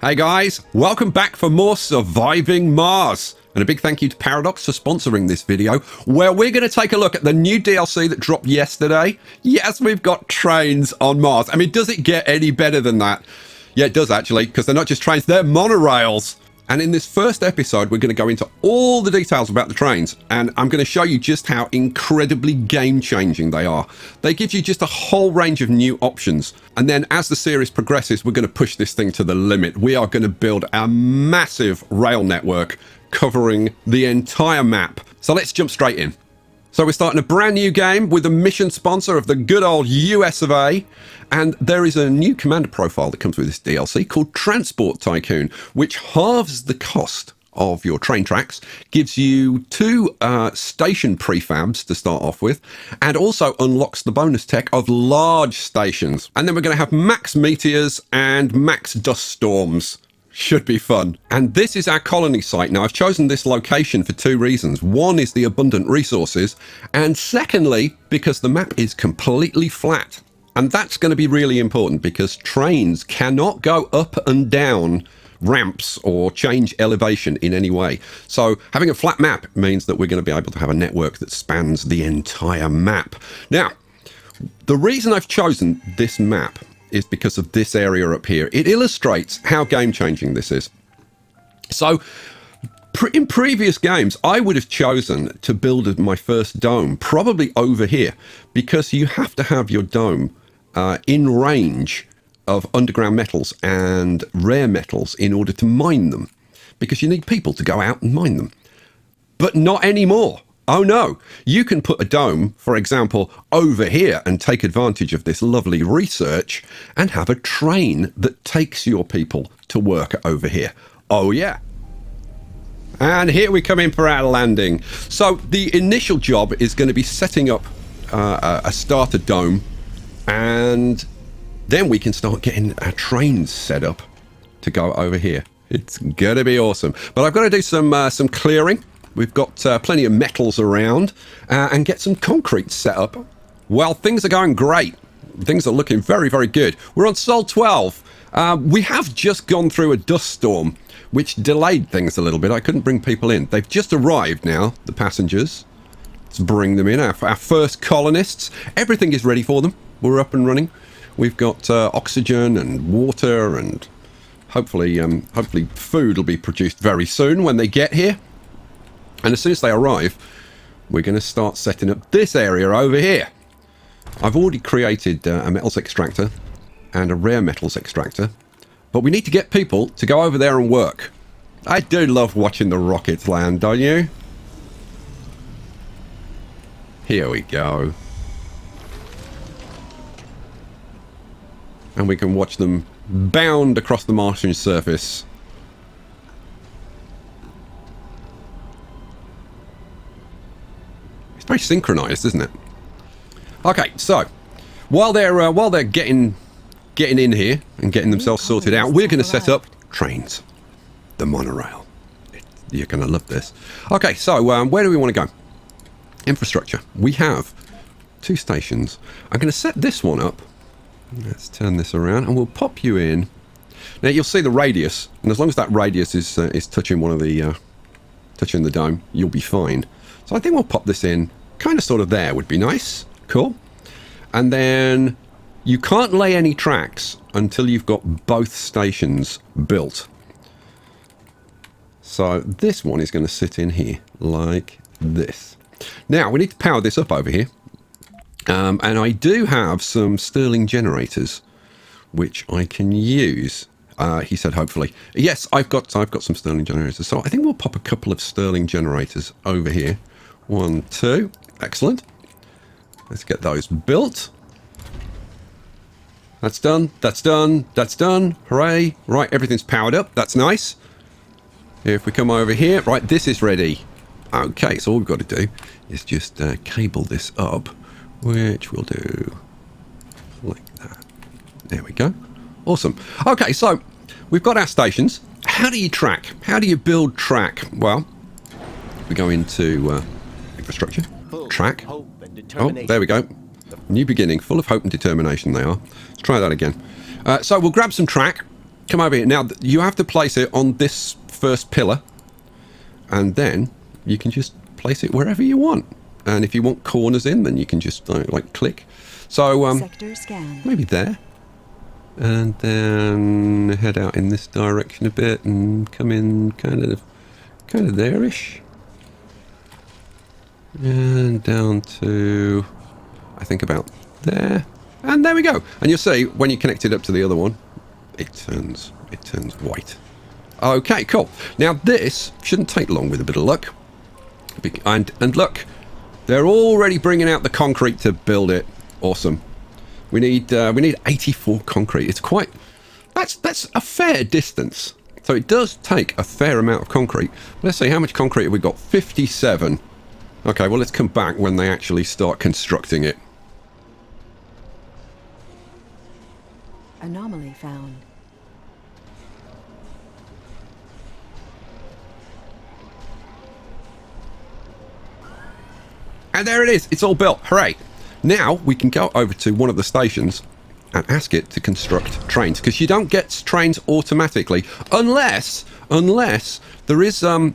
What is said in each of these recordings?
Hey guys, welcome back for more Surviving Mars. And a big thank you to Paradox for sponsoring this video, where we're going to take a look at the new DLC that dropped yesterday. Yes, we've got trains on Mars. I mean, does it get any better than that? Yeah, it does actually, because they're not just trains, they're monorails. And in this first episode, we're going to go into all the details about the trains, and I'm going to show you just how incredibly game-changing they are. They give you just a whole range of new options, and then as the series progresses, we're going to push this thing to the limit. We are going to build a massive rail network covering the entire map. So let's jump straight in. So we're starting a brand new game with a mission sponsor of the good old US of A. And there is a new commander profile that comes with this DLC called Transport Tycoon, which halves the cost of your train tracks, gives you 2 station prefabs to start off with, and also unlocks the bonus tech of large stations. And then we're going to have max meteors and max dust storms. Should be fun. And this is our colony site. Now, I've chosen this location for 2 reasons. One is the abundant resources, and secondly, because the map is completely flat. And that's going to be really important because trains cannot go up and down ramps or change elevation in any way. So having a flat map means that we're going to be able to have a network that spans the entire map. Now, the reason I've chosen this map is because of this area up here. It illustrates how game-changing this is. So, in previous games, I would have chosen to build my first dome probably over here, because you have to have your dome in range of underground metals and rare metals in order to mine them, because you need people to go out and mine them. But not anymore. Oh no, you can put a dome, for example, over here and take advantage of this lovely research and have a train that takes your people to work over here. Oh yeah. And here we come in for our landing. So the initial job is going to be setting up a starter dome, and then we can start getting our trains set up to go over here. It's going to be awesome. But I've got to do some clearing. We've got plenty of metals around and get some concrete set up. Well, things are going great. Things are looking very, very good. We're on Sol 12. We have just gone through a dust storm, which delayed things a little bit. I couldn't bring people in. They've just arrived now, the passengers. Let's bring them in. Our first colonists. Everything is ready for them. We're up and running. We've got oxygen and water, and hopefully food will be produced very soon when they get here. And as soon as they arrive, we're going to start setting up this area over here. I've already created a metals extractor and a rare metals extractor, but we need to get people to go over there and work. I do love watching the rockets land, don't you? Here we go. And we can watch them bound across the Martian surface. Very synchronized, isn't it? Okay, so while they're getting in here and getting themselves sorted out, we're going to set up trains, the monorail. You're going to love this. Okay, so where do we want to go? Infrastructure. We have 2 stations. I'm going to set this one up. Let's turn this around, and we'll pop you in. Now you'll see the radius, and as long as that radius is touching one of the touching the dome, you'll be fine. So I think we'll pop this in. Kind of sort of there would be nice. Cool. And then you can't lay any tracks until you've got both stations built. So this one is going to sit in here like this. Now we need to power this up over here. And I do have some Stirling generators, which I can use. He said, hopefully. Yes, I've got some Stirling generators. So I think we'll pop a couple of Stirling generators over here. 1, 2. Excellent. Let's get those built. That's done. That's done. That's done. Hooray. Right, everything's powered up. That's nice. If we come over here. Right, this is ready. Okay, so all we've got to do is just cable this up, which we'll do like that. There we go. Awesome. Okay, so we've got our stations. How do you track? How do you build track? Well, we go into infrastructure, track. Oh, there we go. New beginning, full of hope and determination they are. Let's try that again. So we'll grab some track, come over here. Now, you have to place it on this first pillar, and then you can just place it wherever you want. And if you want corners in, then you can just like click. So Sector scan. maybe there, and then head out in this direction a bit and come in kind of there-ish, and down to I think about there, and there we go. And you'll see when you connect it up to the other one, it turns white. Okay, cool. Now this shouldn't take long with a bit of luck. And look, they're already bringing out the concrete to build it. Awesome. We need 84 concrete. It's quite. That's a fair distance. So it does take a fair amount of concrete. Let's see how much concrete have we got. 57. Okay, well let's come back when they actually start constructing it. Anomaly found. And there it is. It's all built. Hooray. Now we can go over to one of the stations and ask it to construct trains, because you don't get trains automatically unless there is a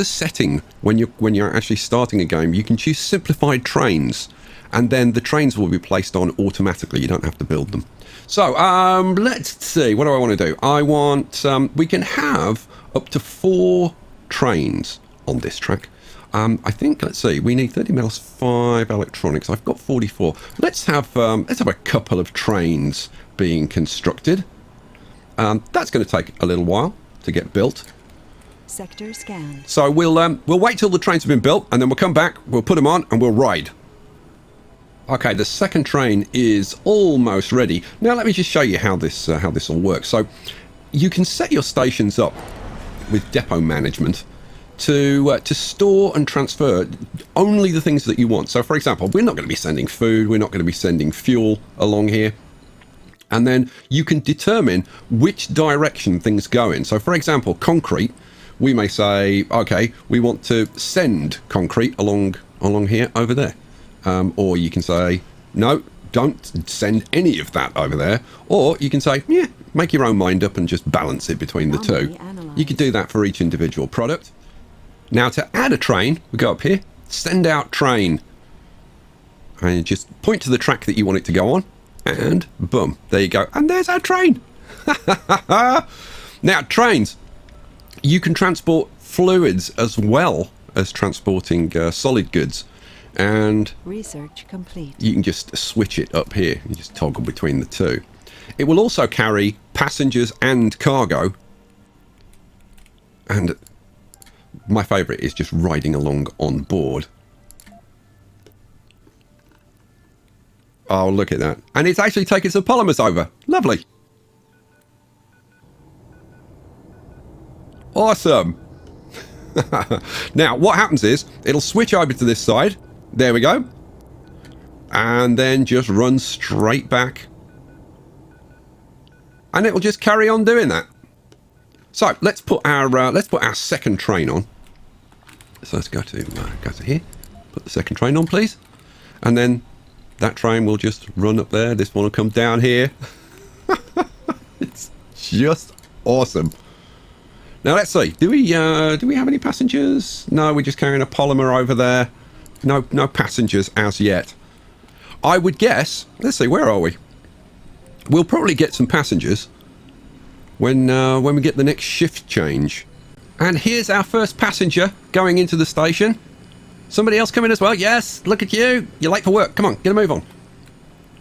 setting when you're actually starting a game. You can choose simplified trains, and then the trains will be placed on automatically. You don't have to build them. So let's see, what do I want to do? I want we can have up to 4 trains on this track. I think, let's see, we need 30 metals, 5 electronics. I've got 44. Let's have a couple of trains being constructed. That's going to take a little while to get built. Sector scan. So we'll wait till the trains have been built, and then we'll come back, we'll put them on, and we'll ride. Okay, the second train is almost ready. Now let me just show you how this all works. So you can set your stations up with depot management to store and transfer only the things that you want. So for example, we're not going to be sending food, we're not going to be sending fuel along here. And then you can determine which direction things go in. So for example, concrete, we may say, okay, we want to send concrete along here over there. Or you can say, no, don't send any of that over there. Or you can say, yeah, make your own mind up and just balance it between the two. You can do that for each individual product. Now to add a train, we go up here, send out train. And you just point to the track that you want it to go on, and boom, there you go. And there's our train. Now trains, you can transport fluids as well as transporting solid goods. And research complete. You can just switch it up here. You just toggle between the two. It will also carry passengers and cargo. And my favourite is just riding along on board. Oh, look at that. And it's actually taking some polymers over. Lovely. Awesome. Now, what happens is, it'll switch over to this side. There we go. And then just run straight back. And it will just carry on doing that. So let's put our second train on. So let's go to here. Put the second train on, please. And then that train will just run up there. This one will come down here. It's just awesome. Now let's see. Do we have any passengers? No, we're just carrying a polymer over there. No passengers as yet. I would guess. Let's see. Where are we? We'll probably get some passengers when we get the next shift change. And here's our first passenger going into the station. Somebody else coming as well. Yes, look at you. You're late for work. Come on, get a move on.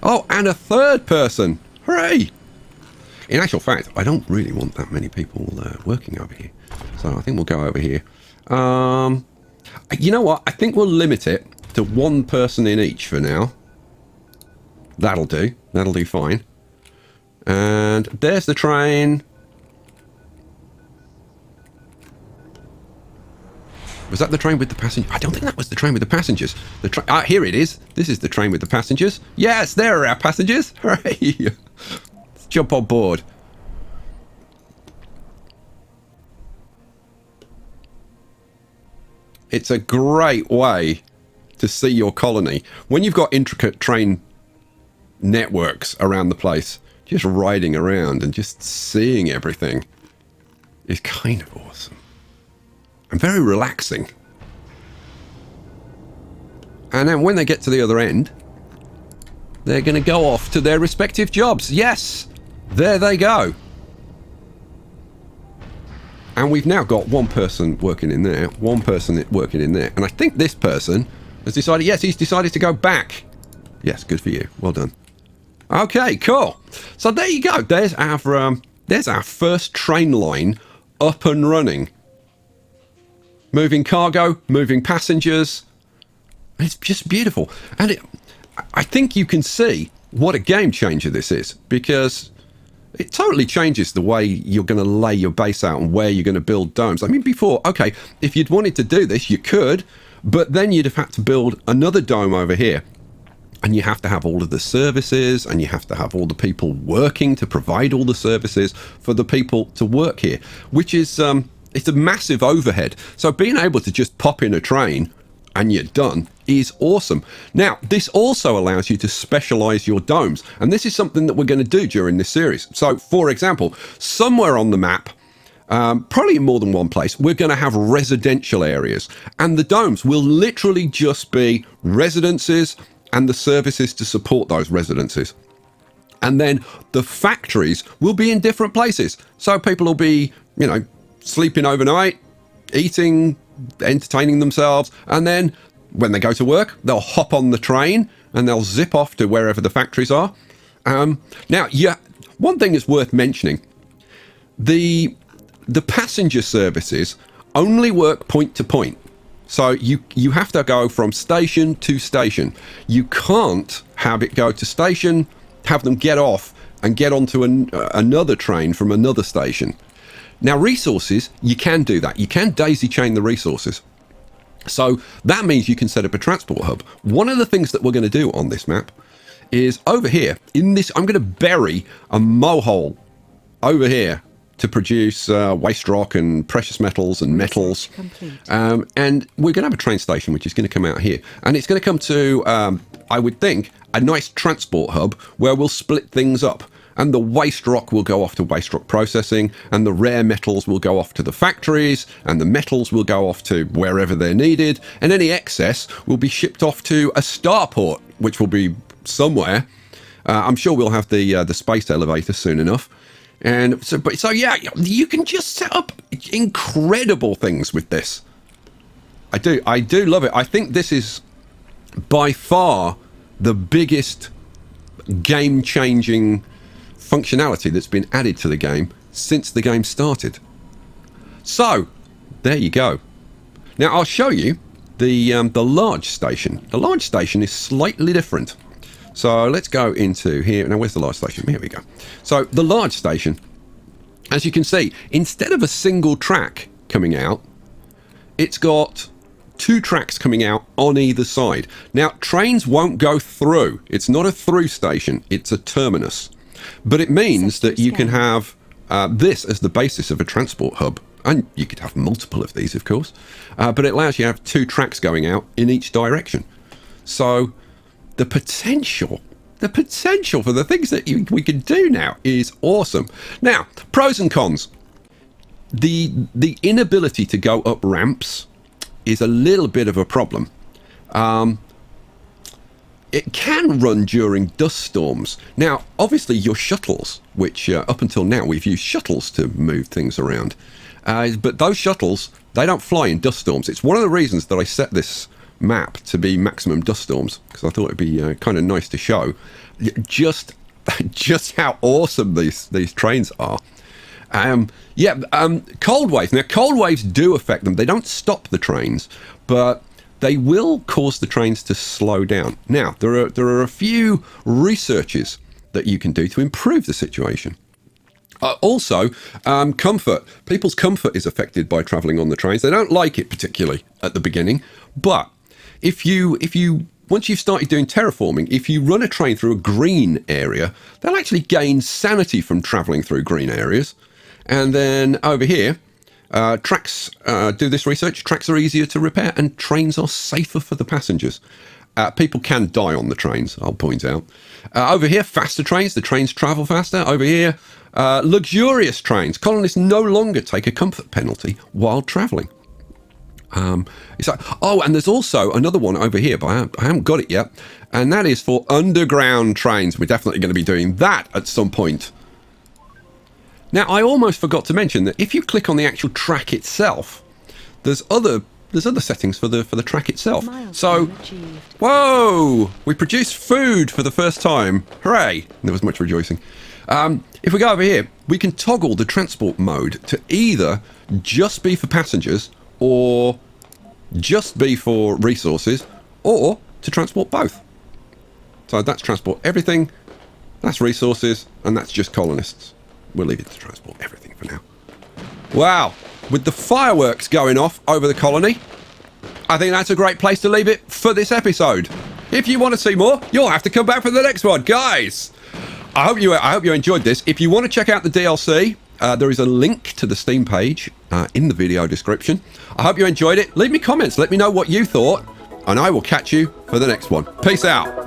Oh, and a third person. Hooray! In actual fact, I don't really want that many people working over here. So I think we'll go over here. You know what? I think we'll limit it to 1 person in each for now. That'll do. That'll do fine. And there's the train. Was that the train with the passengers? I don't think that was the train with the passengers. Here it is. This is the train with the passengers. Yes, there are our passengers. Hooray! Let's jump on board. It's a great way to see your colony. When you've got intricate train networks around the place, just riding around and just seeing everything is kind of awesome and very relaxing. And then when they get to the other end, they're going to go off to their respective jobs. Yes, there they go. And we've now got one person working in there, one person working in there. And I think this person has decided, yes, he's decided to go back. Yes, good for you. Well done. Okay, cool. So there you go. There's our first train line up and running. Moving cargo, moving passengers. It's just beautiful. And I think you can see what a game changer this is, because it totally changes the way you're going to lay your base out and where you're going to build domes. I mean, before, okay, if you'd wanted to do this, you could, but then you'd have had to build another dome over here. And you have to have all of the services, and you have to have all the people working to provide all the services for the people to work here, which is, it's a massive overhead. So being able to just pop in a train and you're done is awesome. Now, this also allows you to specialize your domes, and this is something that we're going to do during this series. So, for example, somewhere on the map, probably in more than one place, we're going to have residential areas, and the domes will literally just be residences and the services to support those residences. And then the factories will be in different places. So people will be, you know, sleeping overnight, eating, entertaining themselves, and then when they go to work, they'll hop on the train and they'll zip off to wherever the factories are. Now, yeah, one thing is worth mentioning. The passenger services only work point to point. So you have to go from station to station. You can't have it go to station, have them get off and get onto another train from another station. Now, resources, you can do that. You can daisy chain the resources. So that means you can set up a transport hub. One of the things that we're going to do on this map is over here in this, I'm going to bury a mohole over here to produce waste rock and precious metals and metals. And we're going to have a train station, which is going to come out here. And it's going to come to, I would think, a nice transport hub where we'll split things up. And the waste rock will go off to waste rock processing, and the rare metals will go off to the factories, and the metals will go off to wherever they're needed, and any excess will be shipped off to a starport, which will be somewhere. I'm sure we'll have the space elevator soon enough. And so yeah, you can just set up incredible things with this. I do love it. I think this is by far the biggest game-changing functionality that's been added to the game since the game started. So there you go. Now I'll show you the large station. The large station is slightly different. So let's go into here. Now where's the large station? Here we go. So the large station, as you can see, instead of a single track coming out, it's got two tracks coming out on either side. Now trains won't go through. It's not a through station, it's a terminus. But it means that you can have this as the basis of a transport hub. And you could have multiple of these, of course. But it allows you to have two tracks going out in each direction. So the potential for the things that we can do now is awesome. Now, pros and cons. The inability to go up ramps is a little bit of a problem. It can run during dust storms. Now, obviously your shuttles, which up until now we've used shuttles to move things around, but those shuttles, they don't fly in dust storms. It's one of the reasons that I set this map to be maximum dust storms, because I thought it'd be kind of nice to show just how awesome these trains are. Cold waves. Now, cold waves do affect them. They don't stop the trains, but they will cause the trains to slow down. Now, there are a few researches that you can do to improve the situation. Also, comfort. People's comfort is affected by traveling on the trains. They don't like it particularly at the beginning, but if you once you've started doing terraforming, if you run a train through a green area, they'll actually gain sanity from traveling through green areas. And then over here, tracks, do this research, tracks are easier to repair and trains are safer for the passengers. People can die on the trains, I'll point out. Over here, faster trains. The trains travel faster. Over here, luxurious trains. Colonists no longer take a comfort penalty while travelling. It's like, oh, and there's also another one over here, but I haven't got it yet. And that is for underground trains. We're definitely going to be doing that at some point. Now, I almost forgot to mention that if you click on the actual track itself, there's other settings for the track itself. So, whoa, we produced food for the first time. Hooray! There was much rejoicing. If we go over here, we can toggle the transport mode to either just be for passengers, or just be for resources, or to transport both. So that's transport everything, that's resources, and that's just colonists. We'll leave it to transport everything for now. Wow, with the fireworks going off over the colony, I think that's a great place to leave it for this episode. If you want to see more, you'll have to come back for the next one, guys. I hope you enjoyed this. If you want to check out the DLC, there is a link to the Steam page in the video description. I hope you enjoyed it. Leave me comments. Let me know what you thought, and I will catch you for the next one. Peace out.